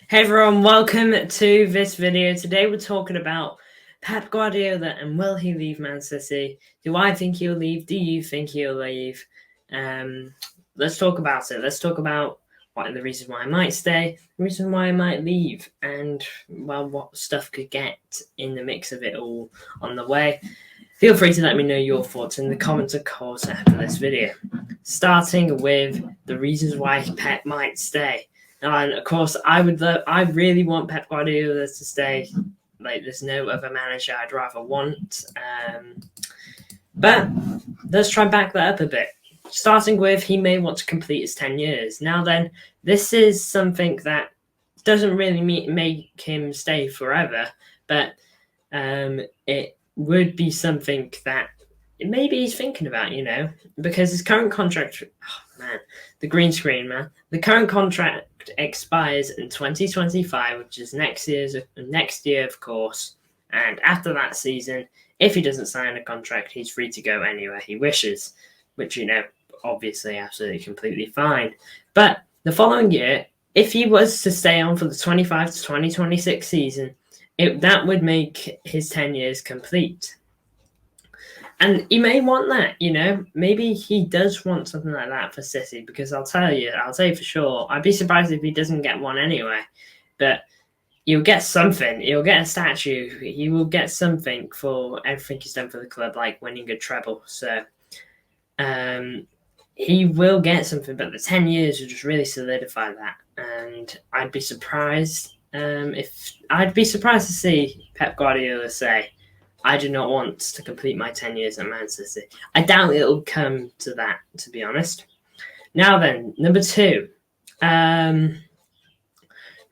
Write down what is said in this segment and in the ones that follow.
Hey everyone, welcome to this video. Today we're talking about Pep Guardiola and will he leave Man City? Do I think he'll leave? Do you think he'll leave? Let's talk about it. Let's talk about what the reasons why I might stay, the reason why I might leave, and well, what stuff could get in the mix of it all on the way. Feel free to let me know your thoughts in the comments, of course, after this video. Starting with the reasons why Pep might stay. And of course, I really want Pep Guardiola to stay. Like, there's no other manager I'd rather want. But let's try and back that up a bit. Starting with, he may want to complete his 10 years. Now then, this is something that doesn't really make him stay forever, but it would be something that maybe he's thinking about, because his current contract, the green screen, the current contract expires in 2025, which is next year, of course. And after that season, if he doesn't sign a contract, he's free to go anywhere he wishes, which, obviously absolutely completely fine. But the following year, if he was to stay on for the 25 to 2026 season, that would make his 10 years complete. And he may want that, Maybe he does want something like that for City, because I'll say for sure, I'd be surprised if he doesn't get one anyway. But he'll get something. He'll get a statue. He will get something for everything he's done for the club, like winning a treble. So he will get something, but the 10 years will just really solidify that. And I'd be surprised to see Pep Guardiola say, I do not want to complete my 10 years at Man City. I doubt it'll come to that, to be honest. Now then, number 2.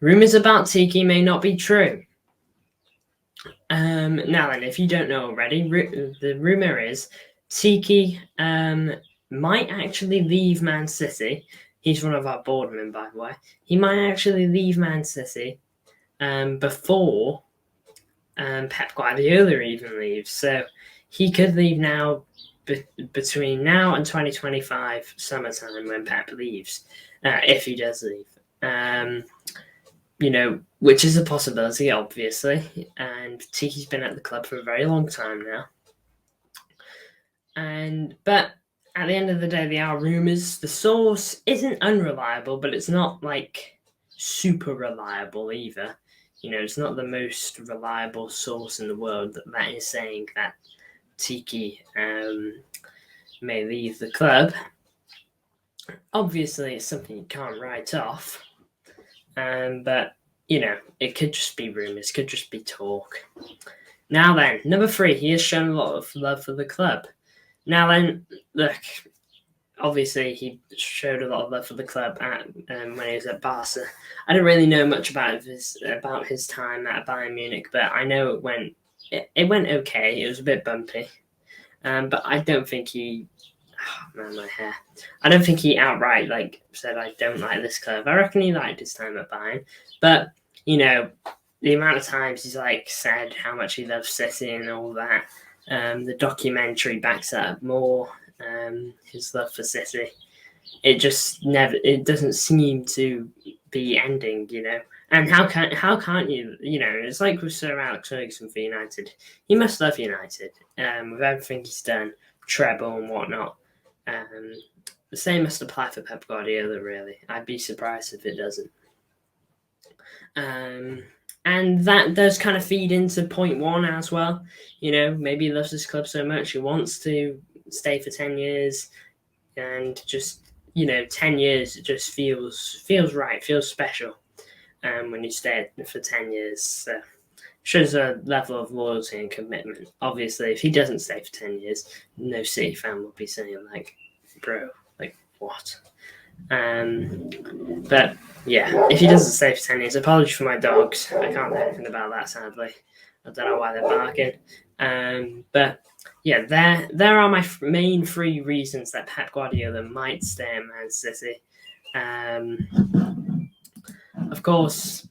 Rumours about Tiki may not be true. Now then, if you don't know already, the rumour is Tiki might actually leave Man City. He's one of our boardmen, by the way. He might actually leave Man City before Pep Guardiola even leaves. So he could leave now, between now and 2025 summertime, when Pep leaves, if he does leave. Which is a possibility, obviously. And Tiki's been at the club for a very long time now. But at the end of the day, they are rumours. The source isn't unreliable, but it's not like super reliable either. It's not the most reliable source in the world that is saying that Tiki may leave the club. Obviously, it's something you can't write off. But, it could just be rumours, could just be talk. Now then, number 3, he has shown a lot of love for the club. Now then, look, obviously he showed a lot of love for the club when he was at Barca. I don't really know much about his time at Bayern Munich, but I know it went okay. It was a bit bumpy, but I don't think he. Oh man, my hair. I don't think he outright said I don't like this club. I reckon he liked his time at Bayern, but the amount of times he's said how much he loves City and all that. The documentary backs that up more. His love for City, it doesn't seem to be ending, And how can't you, it's like with Sir Alex Ferguson for United. He must love United, with everything he's done, treble and whatnot. The same must apply for Pep Guardiola, really. I'd be surprised if it doesn't. And that does kind of feed into point 1 as well. Maybe he loves this club so much he wants to stay for 10 years, and just 10 years, it just feels right, feels special when you stay for 10 years. So shows a level of loyalty and commitment. Obviously, if he doesn't stay for 10 years, no City fan will be saying bro, what? But yeah, if he doesn't stay for 10 years, apologies for my dogs. I can't do anything about that, sadly. I don't know why they're barking. But yeah, there are my main 3 reasons that Pep Guardiola might stay at Man City. Of course,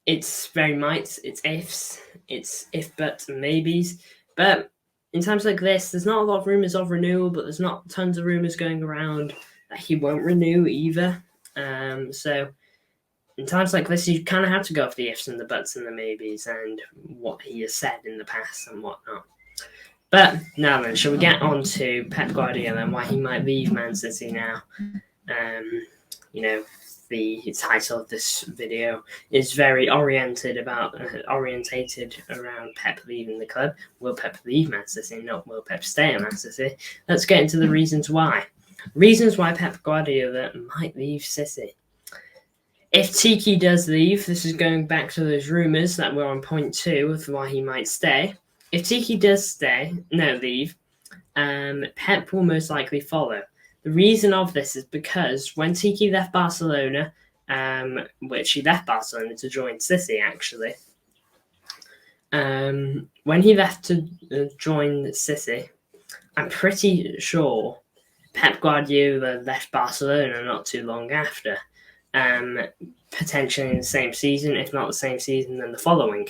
it's very might, it's ifs, it's if, buts, and maybes. But in times like this, there's not a lot of rumours of renewal, but there's not tons of rumours going around that he won't renew either. So in times like this, you kind of have to go off the ifs and the buts and the maybes and what he has said in the past and whatnot. But now then, shall we get on to Pep Guardiola and why he might leave Man City now? The title of this video is very orientated around Pep leaving the club. Will Pep leave Man City? Not will Pep stay at Man City? Let's get into the reasons why. Reasons why Pep Guardiola might leave City. If Tiki does leave, this is going back to those rumours that were on point 2 of why he might stay. If Tiki does leave, Pep will most likely follow. The reason of this is because when Tiki left Barcelona, which he left Barcelona to join City, actually, when he left to join City, I'm pretty sure Pep Guardiola left Barcelona not too long after, potentially in the same season, if not the same season, then the following.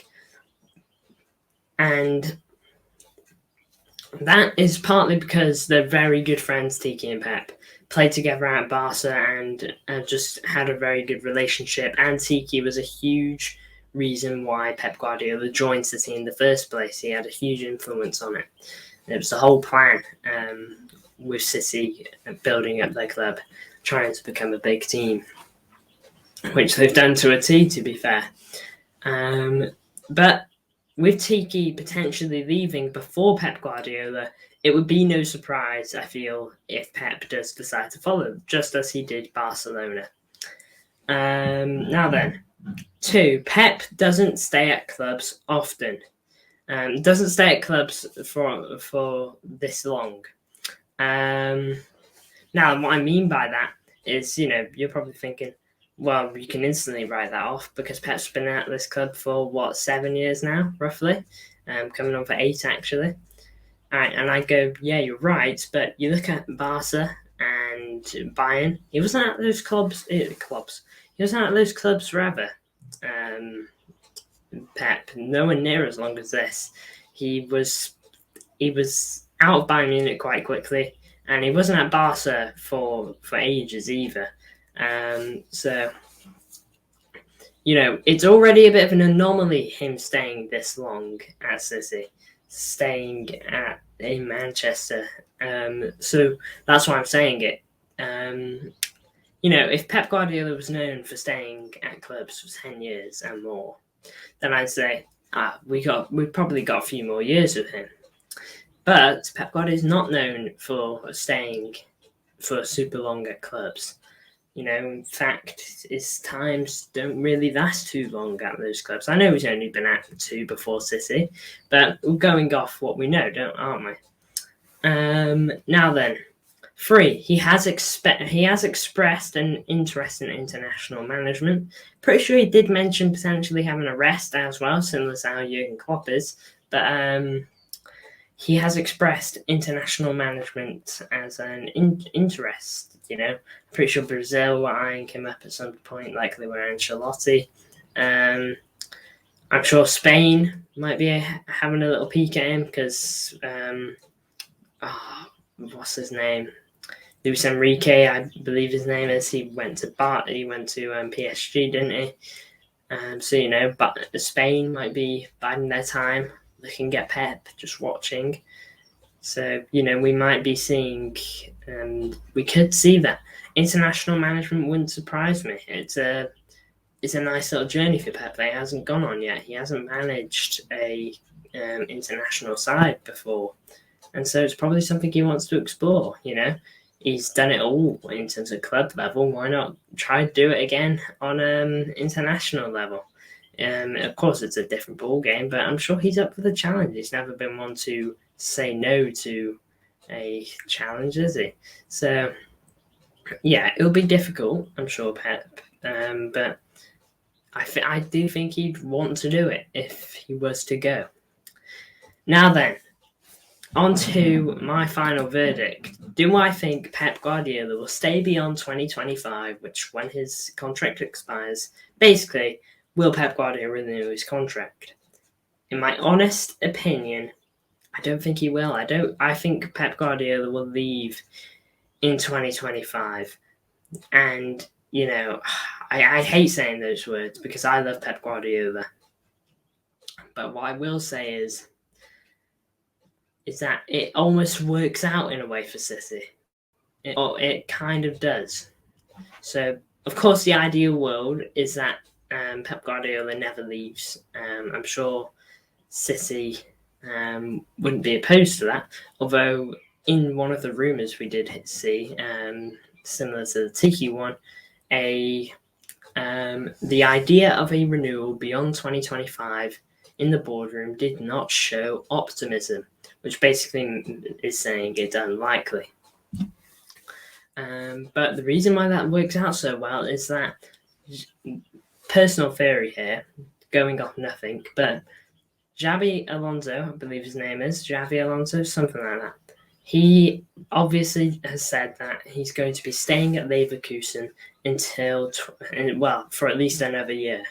And that is partly because they're very good friends, Tiki and Pep. Played together at Barca and just had a very good relationship. And Tiki was a huge reason why Pep Guardiola joined City in the first place. He had a huge influence on it. It was the whole plan with City building up their club, trying to become a big team, which they've done to a T, to be fair. But with Tiki potentially leaving before Pep Guardiola, it would be no surprise, I feel, if Pep does decide to follow, just as he did Barcelona. Now then, 2, Pep doesn't stay at clubs often. Doesn't stay at clubs for this long. Now, what I mean by that is, you're probably thinking, well, you can instantly write that off because Pep's been at this club for, 7 years now, roughly? Coming on for 8, actually. And I go, yeah, you're right, but you look at Barca and Bayern, he wasn't at those clubs. He wasn't at those clubs forever. Pep, nowhere near as long as this. He was out of Bayern Munich quite quickly, and he wasn't at Barca for ages either. So, it's already a bit of an anomaly him staying this long at City, staying in Manchester. So that's why I'm saying it. If Pep Guardiola was known for staying at clubs for 10 years and more, then I'd say, we've probably got a few more years with him. But Pep Guardiola is not known for staying for super long at clubs. In fact, his times don't really last too long at those clubs. I know he's only been at 2 before City, but we're going off what we know, aren't we? Now then, 3, he has expressed an interest in international management. Pretty sure he did mention potentially having a rest as well, similar to how Jurgen Klopp is. But he has expressed international management as an interest. Pretty sure Brazil were eyeing him up at some point, like they were Ancelotti. I'm sure Spain might be having a little peek at him because, what's his name? Luis Enrique, I believe his name is. He went to PSG, didn't he? But Spain might be biding their time, looking at Pep, just watching. So, we might be seeing, we could see that. International management wouldn't surprise me. It's a nice little journey for Pep that he hasn't gone on yet. He hasn't managed a international side before. And so it's probably something he wants to explore, He's done it all in terms of club level. Why not try to do it again on international level? Of course, it's a different ball game, but I'm sure he's up for the challenge. He's never been one to say no to a challenge, is he? So, yeah, it'll be difficult, I'm sure, Pep. But I do think he'd want to do it if he was to go. Now then, on to my final verdict. Do I think Pep Guardiola will stay beyond 2025, which when his contract expires? Basically, will Pep Guardiola renew his contract? In my honest opinion, I don't think he will. I think Pep Guardiola will leave in 2025. And, I hate saying those words because I love Pep Guardiola. But what I will say is that it almost works out in a way for City. It kind of does. So, of course, the ideal world is that Pep Guardiola never leaves. I'm sure City wouldn't be opposed to that. Although, in one of the rumours we did see, similar to the Tiki one, the idea of a renewal beyond 2025 in the boardroom did not show optimism, which basically is saying it's unlikely. But the reason why that works out so well is that, personal theory here, going off nothing, but Xabi Alonso, I believe his name is, Xabi Alonso, something like that. He obviously has said that he's going to be staying at Leverkusen until, for at least another year.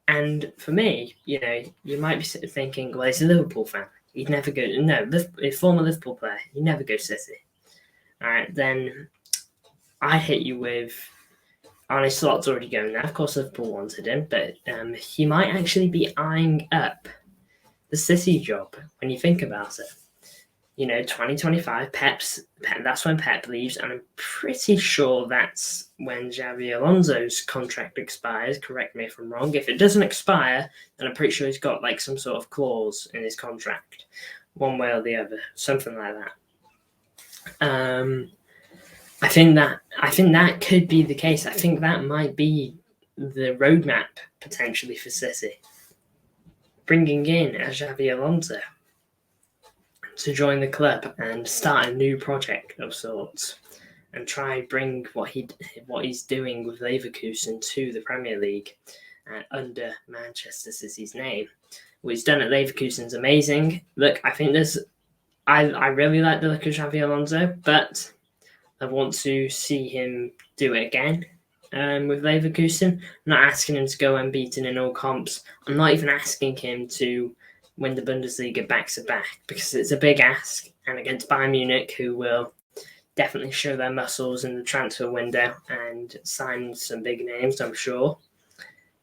And for me, you might be thinking, well, he's a Liverpool fan. He'd never go. No, a former Liverpool player. He'd never go City. All right, then I hit you with Arne Slot's already going there. Of course, Liverpool wanted him, but he might actually be eyeing up the City job when you think about it. 2025, that's when Pep leaves, and I'm pretty sure that's when Xabi Alonso's contract expires. Correct me if I'm wrong. If it doesn't expire, then I'm pretty sure he's got like some sort of clause in his contract, one way or the other, something like that. I think that could be the case. I think that might be the roadmap potentially for City, bringing in a Xabi Alonso to join the club and start a new project of sorts, and try and bring what he's doing with Leverkusen to the Premier League under Manchester City's name. What he's done at Leverkusen is amazing. Look, I think I really like the look of Xabi Alonso, but I want to see him do it again with Leverkusen. I'm not asking him to go unbeaten in all comps. I'm not even asking him to win the Bundesliga back-to-back, because it's a big ask, and against Bayern Munich, who will definitely show their muscles in the transfer window and sign some big names, I'm sure.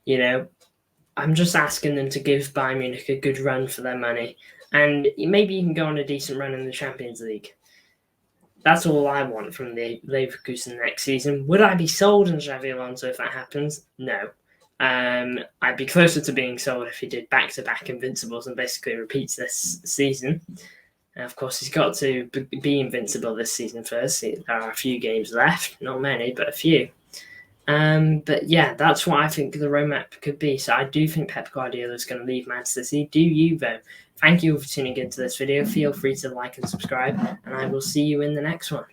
I'm just asking them to give Bayern Munich a good run for their money, and maybe even go on a decent run in the Champions League. That's all I want from the Leverkusen next season. Would I be sold on Xabi Alonso if that happens? No. I'd be closer to being sold if he did back-to-back invincibles and basically repeats this season. And of course, he's got to be invincible this season first. There are a few games left, not many, but a few. But yeah, that's what I think the roadmap could be. So I do think Pep Guardiola is going to leave Manchester City. Do you, though? Thank you for tuning into this video. Feel free to like and subscribe, and I will see you in the next one.